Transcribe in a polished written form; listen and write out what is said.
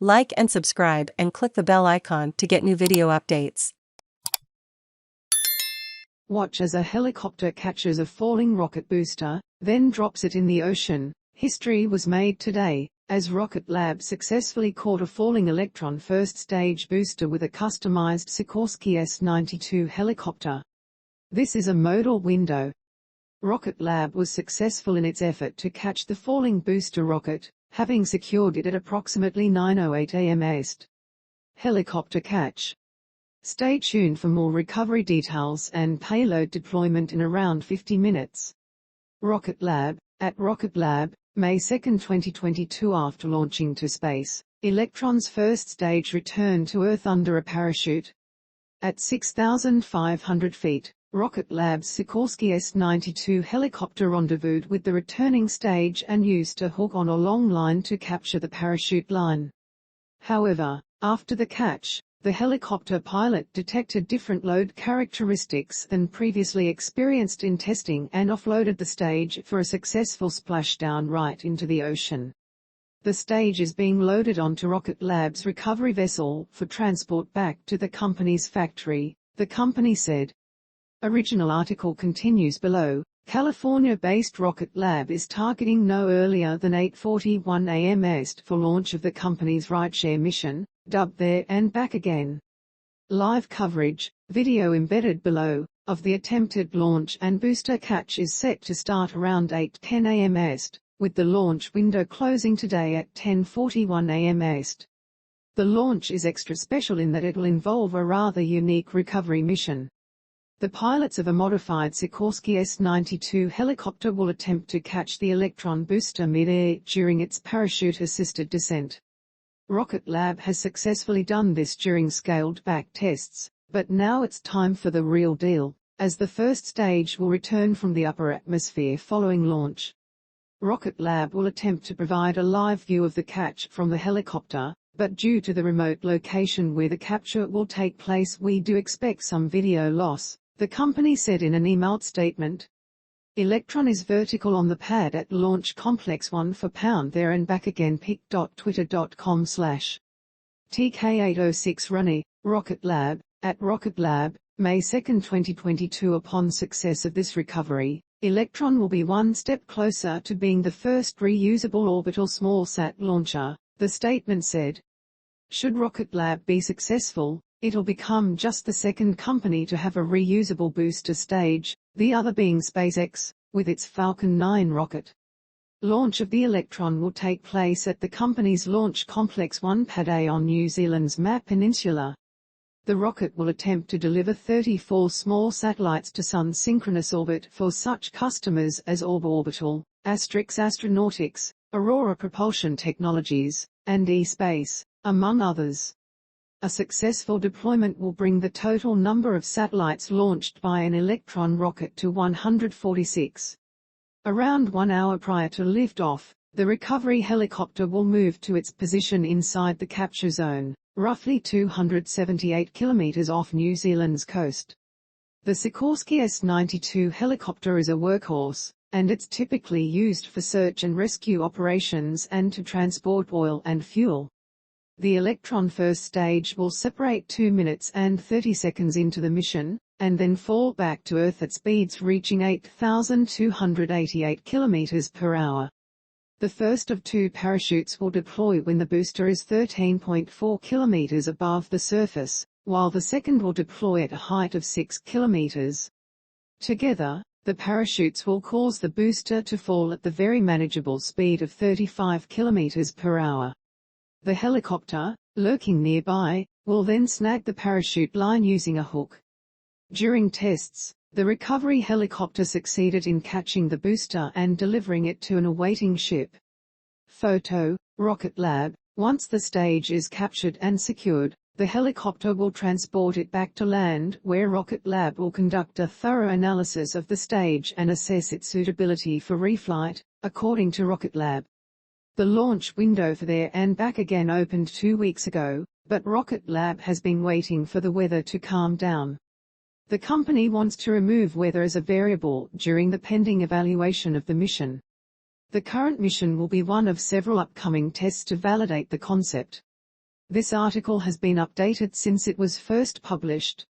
Like and subscribe and click the bell icon to get new video updates. Watch as a helicopter catches a falling rocket booster, then drops it in the ocean. History was made today, as Rocket Lab successfully caught a falling Electron first-stage booster with a customized Sikorsky S-92 helicopter. This is a modal window. Rocket Lab was successful in its effort to catch the falling booster rocket, having secured it at approximately 9:08 a.m. East. Helicopter catch. Stay tuned for more recovery details and payload deployment in around 50 minutes. Rocket Lab. At Rocket Lab, May 2, 2022. After launching to space, Electron's first stage returned to Earth under a parachute. At 6,500 feet, Rocket Lab's Sikorsky S-92 helicopter rendezvoused with the returning stage and used a hook on a long line to capture the parachute line. However, after the catch, the helicopter pilot detected different load characteristics than previously experienced in testing and offloaded the stage for a successful splashdown right into the ocean. The stage is being loaded onto Rocket Lab's recovery vessel for transport back to the company's factory, the company said. Original article continues below. California-based Rocket Lab is targeting no earlier than 8:41 a.m. East for launch of the company's rideshare mission, dubbed There and Back Again. Live coverage, video embedded below, of the attempted launch and booster catch is set to start around 8:10 a.m. East, with the launch window closing today at 10:41 a.m. East. The launch is extra special in that it will involve a rather unique recovery mission. The pilots of a modified Sikorsky S-92 helicopter will attempt to catch the Electron booster mid-air during its parachute-assisted descent. Rocket Lab has successfully done this during scaled-back tests, but now it's time for the real deal, as the first stage will return from the upper atmosphere following launch. Rocket Lab will attempt to provide a live view of the catch from the helicopter, but due to the remote location where the capture will take place, we do expect some video loss, the company said in an emailed statement. Electron is vertical on the pad at Launch Complex 1 for pound there and back again. pic.twitter.com/TK806 Runny, Rocket Lab. At Rocket Lab, May 2, 2022. Upon success of this recovery, Electron will be one step closer to being the first reusable orbital smallsat launcher, the statement said. Should Rocket Lab be successful, it'll become just the second company to have a reusable booster stage, the other being SpaceX, with its Falcon 9 rocket. Launch of the Electron will take place at the company's Launch Complex 1 Pad A on New Zealand's Map Peninsula. The rocket will attempt to deliver 34 small satellites to Sun-synchronous orbit for such customers as Orb Orbital, Asterix Astronautics, Aurora Propulsion Technologies, and eSpace, among others. A successful deployment will bring the total number of satellites launched by an Electron rocket to 146. Around 1 hour prior to liftoff, the recovery helicopter will move to its position inside the capture zone, roughly 278 kilometers off New Zealand's coast. The Sikorsky S-92 helicopter is a workhorse, and it's typically used for search and rescue operations and to transport oil and fuel. The Electron first stage will separate 2 minutes and 30 seconds into the mission, and then fall back to Earth at speeds reaching 8,288 kilometers per hour. The first of 2 parachutes will deploy when the booster is 13.4 kilometers above the surface, while the second will deploy at a height of 6 kilometers. Together, the parachutes will cause the booster to fall at the very manageable speed of 35 kilometers per hour. The helicopter, lurking nearby, will then snag the parachute line using a hook. During tests, the recovery helicopter succeeded in catching the booster and delivering it to an awaiting ship. Photo, Rocket Lab. Once the stage is captured and secured, the helicopter will transport it back to land, where Rocket Lab will conduct a thorough analysis of the stage and assess its suitability for reflight, according to Rocket Lab. The launch window for There and Back Again opened 2 weeks ago, but Rocket Lab has been waiting for the weather to calm down. The company wants to remove weather as a variable during the pending evaluation of the mission. The current mission will be one of several upcoming tests to validate the concept. This article has been updated since it was first published.